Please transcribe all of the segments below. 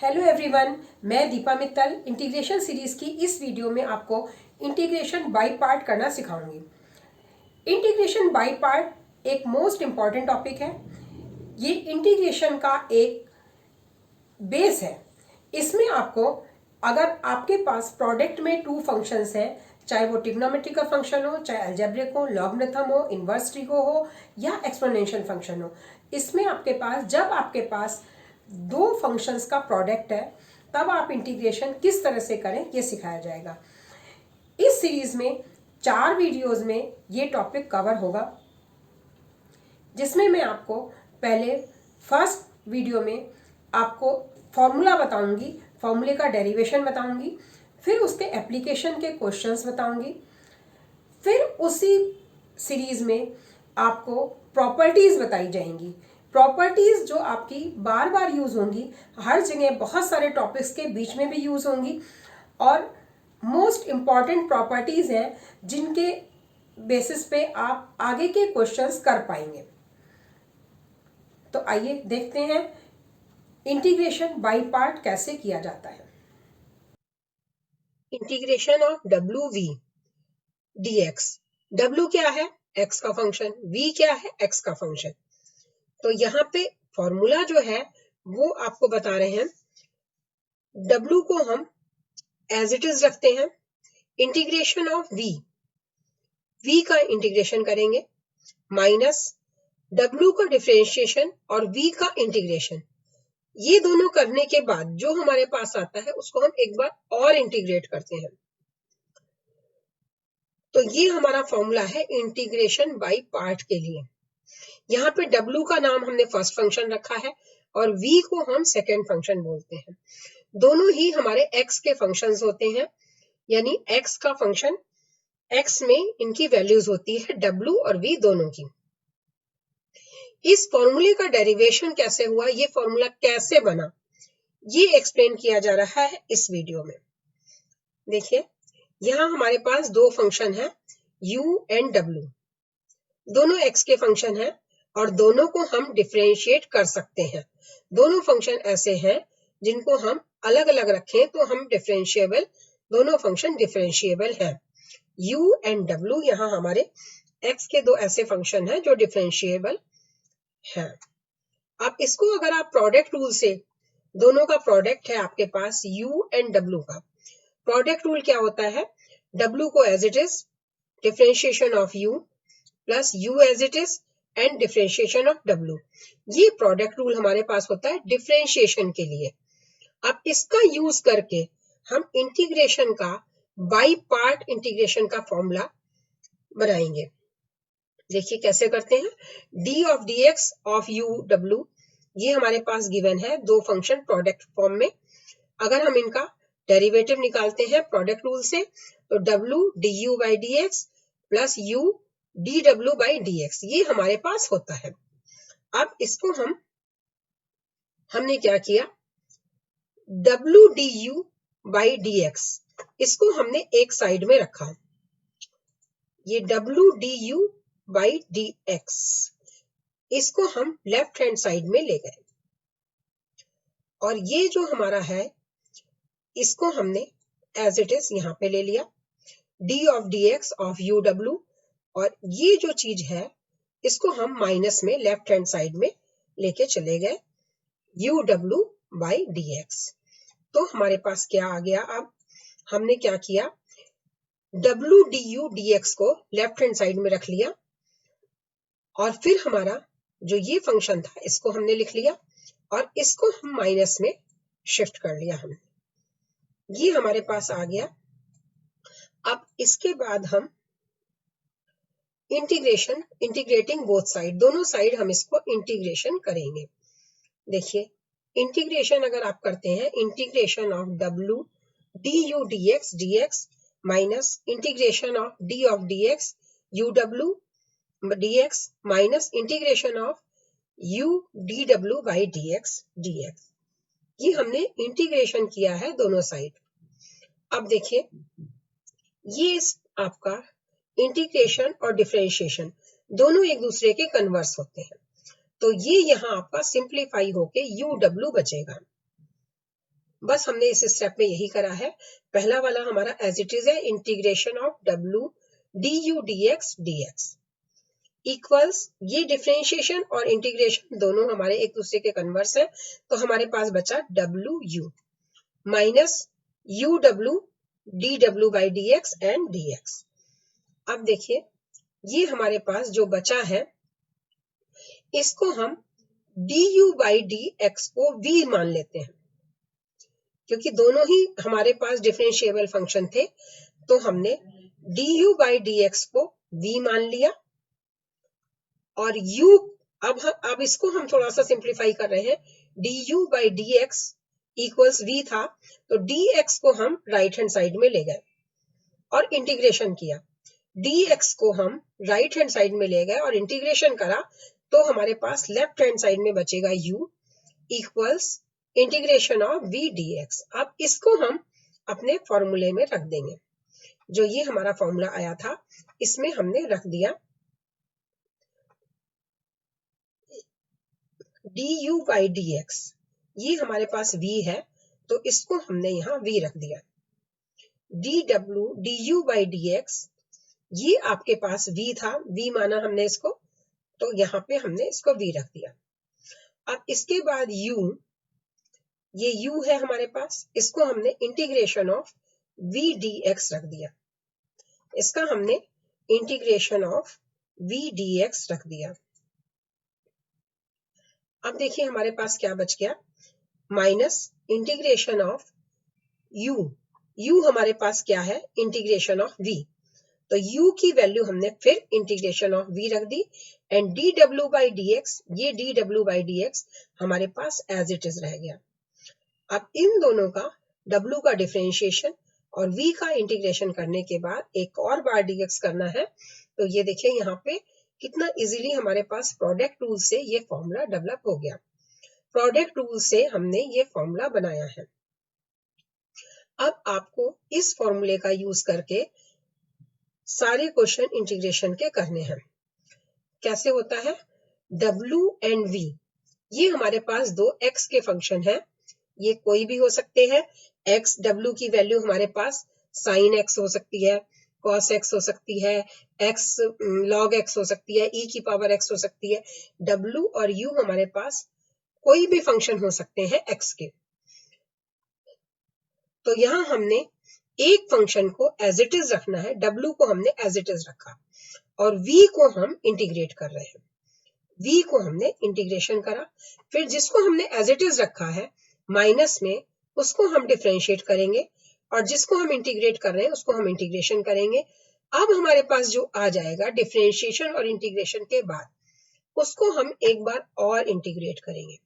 Hello everyone, मैं Deepa Mittal integration series की इस वीडियो में आपको इंटीग्रेशन बाय पार्ट करना सिखाऊंगी। इंटीग्रेशन बाय पार्ट एक मोस्ट इम्पॉर्टेंट टॉपिक है। ये इंटीग्रेशन का एक बेस है। इसमें आपको, अगर आपके पास प्रोडक्ट में टू फंक्शंस हैं, चाहे वो ट्रिग्नोमेट्रिकल फंक्शन हो, चाहे अलजेब्रिक हो, लॉगरिथम हो, इनवर्स ट्रिगो हो या एक्सपोनेंशियल फंक्शन हो, इसमें आपके पास जब आपके पास दो फंक्शंस का प्रोडक्ट है तब आप इंटीग्रेशन किस तरह से करें ये सिखाया जाएगा। इस सीरीज में 4 वीडियोस में ये टॉपिक कवर होगा, जिसमें मैं आपको पहले फर्स्ट वीडियो में आपको फॉर्मूला बताऊंगी, फॉर्मूले का डेरिवेशन बताऊंगी, फिर उसके एप्लीकेशन के क्वेश्चंस बताऊंगी, फिर उसी सीरीज में आपको प्रॉपर्टीज बताई जाएंगी। प्रॉपर्टीज जो आपकी बार बार यूज होंगी, हर जगह बहुत सारे टॉपिक्स के बीच में भी यूज होंगी और मोस्ट इम्पॉर्टेंट प्रॉपर्टीज हैं जिनके बेसिस पे आप आगे के क्वेश्चंस कर पाएंगे। तो आइए देखते हैं इंटीग्रेशन बाय पार्ट कैसे किया जाता है। Integration of W we D x. W क्या है? एक्स का फंक्शन। वी क्या है? एक्स का फंक्शन। तो यहाँ पे फॉर्मूला जो है वो आपको बता रहे हैं। डब्ल्यू को हम एज इट इज रखते हैं। इंटीग्रेशन ऑफ वी, वी का इंटीग्रेशन करेंगे, माइनस डब्ल्यू का डिफरेंशिएशन और वी का इंटीग्रेशन। ये दोनों करने के बाद जो हमारे पास आता है उसको हम एक बार और इंटीग्रेट करते हैं। तो ये हमारा फॉर्मूला है इंटीग्रेशन बाय पार्ट के लिए। यहाँ पे W का नाम हमने फर्स्ट फंक्शन रखा है और V को हम सेकेंड फंक्शन बोलते हैं। दोनों ही हमारे X के फंक्शंस होते हैं, यानी X का फंक्शन, X में इनकी वैल्यूज होती है W और V दोनों की। इस फॉर्मूले का डेरिवेशन कैसे हुआ, ये फॉर्मूला कैसे बना, ये एक्सप्लेन किया जा रहा है इस वीडियो में। देखिए, यहाँ हमारे पास दो फंक्शन है U एंड W, दोनों X के फंक्शन है और दोनों को हम डिफरेंशिएट कर सकते हैं। दोनों फंक्शन ऐसे हैं जिनको हम अलग अलग रखें तो हम डिफरेंशिएबल, दोनों फंक्शन डिफरेंशिएबल हैं। U एंड W यहाँ हमारे X के दो ऐसे फंक्शन हैं जो डिफरेंशिएबल हैं। अब इसको अगर आप प्रोडक्ट रूल से, दोनों का प्रोडक्ट है आपके पास U एंड W का, प्रोडक्ट रूल क्या होता है? W को as it is, differentiation of U plus U as it is and differentiation of W। ये प्रोडक्ट रूल हमारे पास होता है डिफरेंशिएशन के लिए। अब इसका यूज करके हम इंटीग्रेशन का, बाय पार्ट इंटीग्रेशन का फॉर्मूला बनाएंगे। देखिए कैसे करते हैं। d of dx of u w, ये हमारे पास गिवन है दो फंक्शन प्रोडक्ट फॉर्म में। अगर हम इनका डेरिवेटिव निकालते हैं प्रोडक्ट रूल से तो w du by dx plus u dw by dx, ये हमारे पास होता है। अब इसको हमने क्या किया, w du by dx, इसको हमने एक साइड में रखा। ये w du by dx, इसको हम लेफ्ट हैंड साइड में ले गए और ये जो हमारा है इसको हमने एज इट इज यहाँ पे ले लिया, d of dx of uw, और ये जो चीज है इसको हम माइनस में लेफ्ट हैंड साइड में लेके चले गए, uw by dx। तो हमारे पास क्या आ गया, अब हमने क्या किया, w du dx को लेफ्ट हैंड साइड में रख लिया और फिर हमारा जो ये फंक्शन था इसको हमने लिख लिया और इसको हम माइनस में शिफ्ट कर लिया हमने, ये हमारे पास आ गया। अब इसके बाद हम इंटीग्रेटिंग बोथ साइड, दोनों साइड हम इसको इंटीग्रेशन करेंगे। देखिए, इंटीग्रेशन अगर आप करते हैं, integration of w du dx minus integration of d of dx uw dx minus integration of u dw by dx, ये हमने इंटीग्रेशन किया है दोनों साइड। अब देखिए, ये आपका इंटीग्रेशन और डिफरेंशिएशन दोनों एक दूसरे के कन्वर्स होते हैं, तो ये यहाँ आपका सिंप्लीफाई होके uw बचेगा। बस हमने इस स्टेप में यही करा है। पहला वाला हमारा एज इट इज है, integration of W D U D x equals, ये डिफरेंशिएशन और इंटीग्रेशन दोनों हमारे एक दूसरे के कन्वर्स है, तो हमारे पास बचा W you minus U W D W by D x and D x. अब देखिए ये हमारे पास जो बचा है इसको हम D you by D x को v मान लेते हैं, क्योंकि दोनों ही हमारे पास डिफरेंशिएबल फंक्शन थे, तो हमने D you by D x को v मान लिया और u, अब इसको हम थोड़ा सा सिंप्लीफाई कर रहे हैं, D you by D x equals v था, तो dx को हम राइट हैंड साइड में ले गए और इंटीग्रेशन किया। dx को हम राइट हैंड साइड में ले गए और इंटीग्रेशन करा, तो हमारे पास लेफ्ट हैंड साइड में बचेगा u equals integration of v dx। अब इसको हम अपने फॉर्मूले में रख देंगे, जो ये हमारा फॉर्मूला आया था इसमें हमने रख दिया du बाई dx, ये हमारे पास v है तो इसको हमने यहाँ v रख दिया। dw du बाई dx, ये आपके पास v था, v माना हमने इसको, तो यहाँ पे हमने इसको v रख दिया। अब इसके बाद u, ये u है हमारे पास, इसको हमने इंटीग्रेशन ऑफ v dx रख दिया, इसका हमने इंटीग्रेशन ऑफ v dx रख दिया। अब देखिए हमारे पास क्या बच गया, माइनस इंटीग्रेशन ऑफ u हमारे पास क्या है, इंटीग्रेशन ऑफ v, तो u की वैल्यू हमने फिर इंटीग्रेशन ऑफ v रख दी एंड dw बाई dx, ये dw बाई dx हमारे पास एज इट इज रह गया। अब इन दोनों का w का डिफरेंशिएशन और v का इंटीग्रेशन करने के बाद एक और बार dx करना है, तो ये देखिए यहाँ पे कितना इजीली हमारे पास प्रोडक्ट रूल से ये फॉर्मूला डेवलप हो गया। प्रोडक्ट रूल से हमने ये फॉर्मूला बनाया है। अब आपको इस फॉर्मूले का यूज करके सारे क्वेश्चन इंटीग्रेशन के करने हैं। कैसे होता है, w एंड v, ये हमारे पास दो x के फंक्शन है, ये कोई भी हो सकते हैं। x, w की वैल्यू हमारे पास sin x हो सकती है, cos x हो सकती है, x log x हो सकती है, e की पावर x हो सकती है। w और u हमारे पास कोई भी फंक्शन हो सकते हैं x के। तो यहाँ हमने एक फंक्शन को एज इट इज रखना है, w को हमने एज इट इज रखा और v को हम इंटीग्रेट कर रहे हैं। v को हमने इंटीग्रेशन करा, फिर जिसको हमने एज इट इज रखा है माइनस में, उसको हम डिफरेंशिएट करेंगे और जिसको हम इंटीग्रेट कर रहे हैं उसको हम इंटीग्रेशन करेंगे। अब हमारे पास जो आ जाएगा डिफरेंशिएशन और इंटीग्रेशन के बाद, उसको हम एक बार और इंटीग्रेट करेंगे।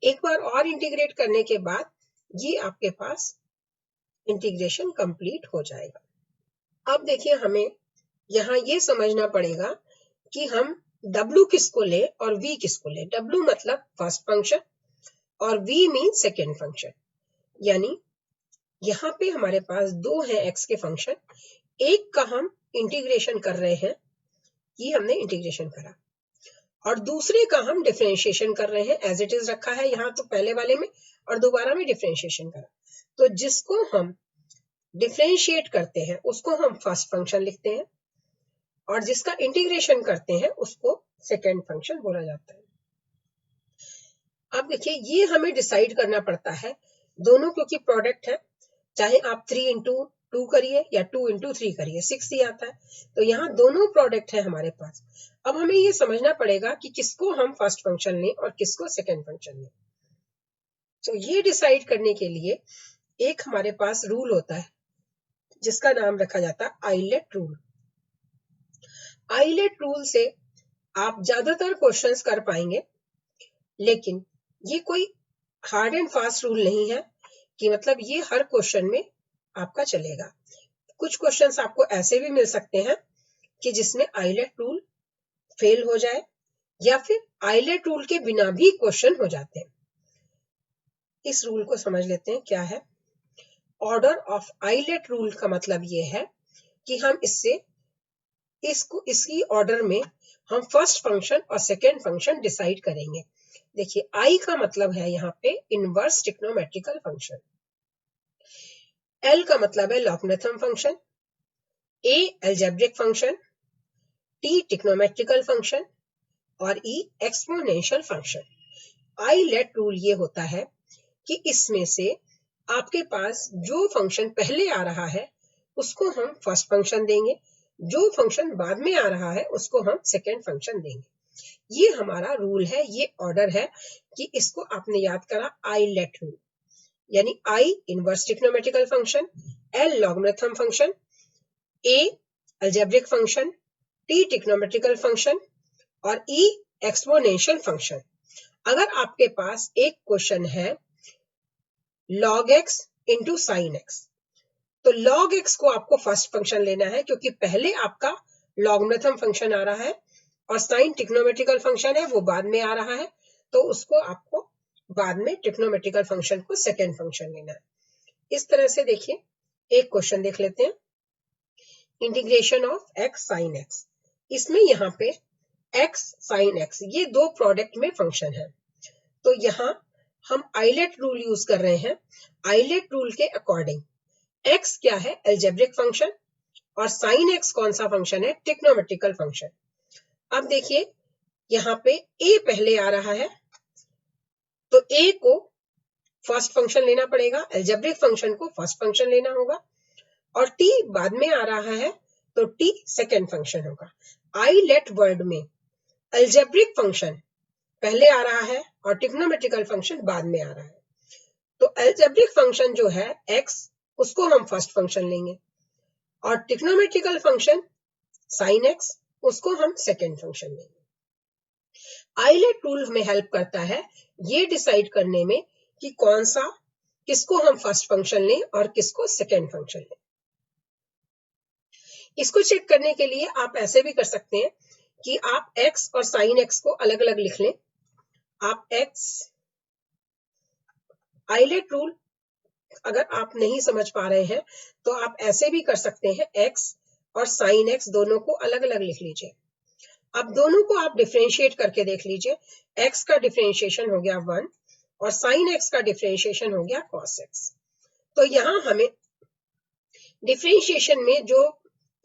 एक बार और इंटीग्रेट करने के बाद ये आपके पास इंटीग्रेशन कंप्लीट हो जाएगा। अब देखिए हमें यहाँ ये समझना पड़ेगा कि हम w किसको ले और v किसको ले। w मतलब फर्स्ट फंक्शन और v मीन सेकेंड फंक्शन, यानी यहाँ पे हमारे पास दो हैं x के फंक्शन, एक का हम इंटीग्रेशन कर रहे हैं, ये हमने इंटीग्रेशन करा, और दूसरे का हम डिफरेंशिएशन कर रहे हैं, एज इट इज रखा है यहाँ तो पहले वाले में और दोबारा में डिफरेंशिएशन करा। तो जिसको हम डिफरेंशिएट करते हैं उसको हम फर्स्ट फंक्शन लिखते हैं और जिसका इंटीग्रेशन करते हैं उसको सेकेंड फंक्शन बोला जाता है। अब देखिए ये हमें डिसाइड करना पड़ता है, दोनों क्योंकि प्रोडक्ट है, चाहे आप 3 into 2 करिए या 2 into 3 करिए, 6 ही आता है, तो यहाँ दोनों प्रोडक्ट है हमारे पास। अब हमें ये समझना पड़ेगा कि किसको हम फर्स्ट फंक्शन लें और किसको सेकेंड फंक्शन लें। तो ये डिसाइड करने के लिए एक हमारे पास रूल होता है जिसका नाम रखा जाता है आइलेट रूल। आइलेट रूल से आप ज्यादातर क्वेश्चंस कर पाएंगे, लेकिन ये कोई हार्ड एंड फास्ट रूल नहीं है कि मतलब ये हर क्वेश्चन में आपका चलेगा। कुछ क्वेश्चंस आपको ऐसे भी मिल सकते हैं कि जिसमें आइलेट रूल फेल हो जाए या फिर आइलेट रूल के बिना भी क्वेश्चन हो जाते हैं। इस रूल को समझ लेते हैं क्या है। ऑर्डर ऑफ आइलेट रूल का मतलब ये है कि हम इसकी ऑर्डर में हम फर्स्ट फंक्शन और सेकेंड फंक्शन डिसाइड करेंगे। देखिए आई का मतलब है यहाँ पे इनवर्स ट्रिग्नोमेट्रिकल फंक्शन, एल का मतलब है logarithm function, A algebraic function, T trigonometrical function और E exponential function. I late rule ये होता है कि इसमें से आपके पास जो फंक्शन पहले आ रहा है उसको हम फर्स्ट फंक्शन देंगे, जो फंक्शन बाद में आ रहा है उसको हम सेकेंड फंक्शन देंगे। ये हमारा रूल है, ये ऑर्डर है कि इसको आपने याद करा आई लेट रूल, यानी आई inverse trigonometrical function, L logarithm function, A algebraic function, T trigonometrical function और ई एक्सपोनेंशियल फंक्शन। अगर आपके पास एक क्वेश्चन है log x into sine x, तो log x को आपको फर्स्ट फंक्शन लेना है क्योंकि पहले आपका लॉगरिथम फंक्शन आ रहा है और साइन ट्रिग्नोमेट्रिकल फंक्शन है वो बाद में आ रहा है, तो उसको आपको बाद में ट्रिग्नोमेट्रिकल फंक्शन को सेकेंड फंक्शन लेना है। इस तरह से देखिए एक क्वेश्चन देख लेते हैं, integration of x sine x। इसमें यहाँ पे x साइन x ये दो प्रोडक्ट में फंक्शन है, तो यहाँ हम आइलेट रूल यूज कर रहे हैं। आइलेट रूल के अकॉर्डिंग x क्या है अलजेब्रिक फंक्शन और साइन x कौन सा फंक्शन है ट्रिग्नोमेट्रिकल फंक्शन। अब देखिए यहाँ पे a पहले आ रहा है तो a को फर्स्ट फंक्शन लेना पड़ेगा, अलजेब्रिक फंक्शन को फर्स्ट फंक्शन लेना होगा, और t बाद में आ रहा है तो t सेकेंड फंक्शन होगा। आइलेट वर्ड में अलजेब्रिक फंक्शन पहले आ रहा है और ट्रिग्नोमेट्रिकल फंक्शन बाद में आ रहा है, तो अलजेब्रिक फंक्शन जो है x उसको हम फर्स्ट फंक्शन लेंगे और ट्रिग्नोमेट्रिकल फंक्शन साइन x उसको हम सेकेंड फंक्शन लेंगे। आइलेट रूल हमें हेल्प करता है ये डिसाइड करने में कि कौन सा किसको हम फर्स्ट फंक्शन लें और किसको सेकेंड फंक्शन लें। इसको चेक करने के लिए आप ऐसे भी कर सकते हैं कि आप x और साइन x को अलग अलग लिख लें। आप x आइलेट रूल अगर आप नहीं समझ पा रहे हैं तो आप ऐसे भी कर सकते हैं, x और साइन x दोनों को अलग अलग लिख लीजिए। अब दोनों को आप डिफरेंशिएट करके देख लीजिए, x का डिफरेंशिएशन हो गया 1 और साइन x का डिफरेंशिएशन हो गया cos x। तो यहाँ हमें डिफरेंशिएशन में जो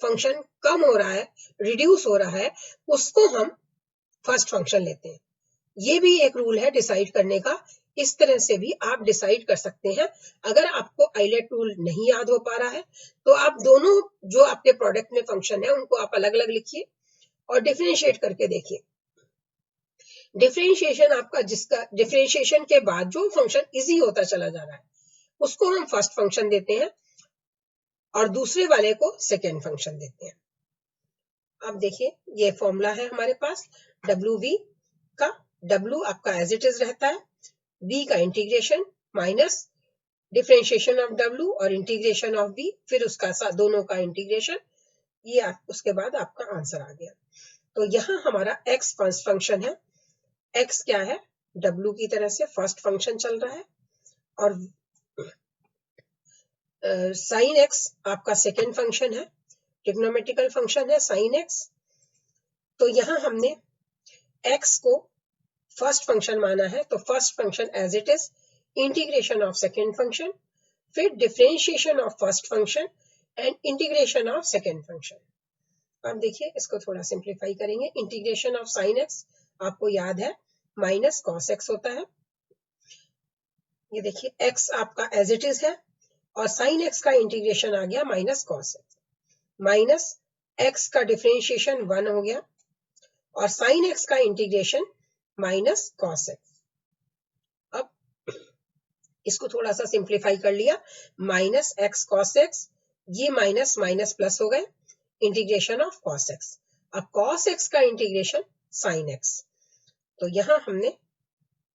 फंक्शन कम हो रहा है, रिड्यूस हो रहा है, उसको हम फर्स्ट फंक्शन लेते हैं। ये भी एक रूल है डिसाइड करने का, इस तरह से भी आप डिसाइड कर सकते हैं। अगर आपको आइलेट रूल नहीं याद हो पा रहा है तो आप दोनों जो आपके प्रोडक्ट में फंक्शन है उनको आप अलग अलग लिखिए और डिफरेंशिएट करके देखिए। डिफरेंशिएशन आपका जिसका डिफरेंशिएशन के बाद जो फंक्शन इजी होता चला जा रहा है उसको हम फर्स्ट फंक्शन देते हैं और दूसरे वाले को सेकेंड फंक्शन देते हैं। अब देखिए ये फॉर्मूला है हमारे पास WV का, W आपका एज इट इज रहता है, V का integration minus differentiation of W और इंटीग्रेशन ऑफ V, फिर उसका दोनों का इंटीग्रेशन, ये उसके बाद आपका आंसर आ गया। तो यहाँ हमारा x फर्स्ट फंक्शन है, x क्या है W की तरह से फर्स्ट फंक्शन चल रहा है और साइन x आपका सेकेंड फंक्शन है, ट्रिग्नोमेट्रिकल फंक्शन है साइन x। तो यहाँ हमने x को फर्स्ट फंक्शन माना है, तो first function as it is, integration of second function, फिर differentiation of first function and integration of second function. अब देखिए इसको थोड़ा सिंप्लीफाई करेंगे। इंटीग्रेशन ऑफ साइन x आपको याद है माइनस कॉस x होता है। ये देखिए x आपका एज इट इज है और साइन x का इंटीग्रेशन आ गया minus cos x, minus x का डिफरेंशिएशन 1 हो गया और साइन x का इंटीग्रेशन माइनस कॉस x। अब इसको थोड़ा सा सिंप्लीफाई कर लिया, माइनस x कॉस x, ये माइनस माइनस प्लस हो गए, इंटीग्रेशन ऑफ कॉस x। अब कॉस x का इंटीग्रेशन साइन x, तो यहां हमने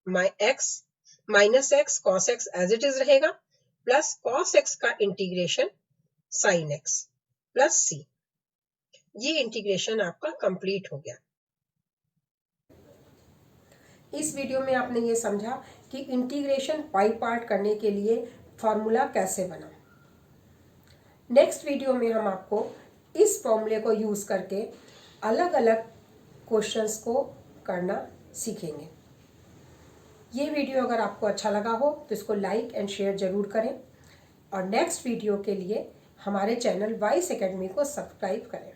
minus x cos x as it is रहेगा प्लस कॉस x का integration sine x plus c। ये इंटीग्रेशन आपका कंप्लीट हो गया। इस वीडियो में आपने ये समझा कि इंटीग्रेशन बाय पार्ट करने के लिए फॉर्मूला कैसे बना। नेक्स्ट वीडियो में हम आपको इस फॉर्मूले को यूज करके अलग अलग क्वेश्चंस को करना सीखेंगे। ये वीडियो अगर आपको अच्छा लगा हो तो इसको लाइक एंड शेयर ज़रूर करें और नेक्स्ट वीडियो के लिए हमारे चैनल वाइस एकेडमी को सब्सक्राइब करें।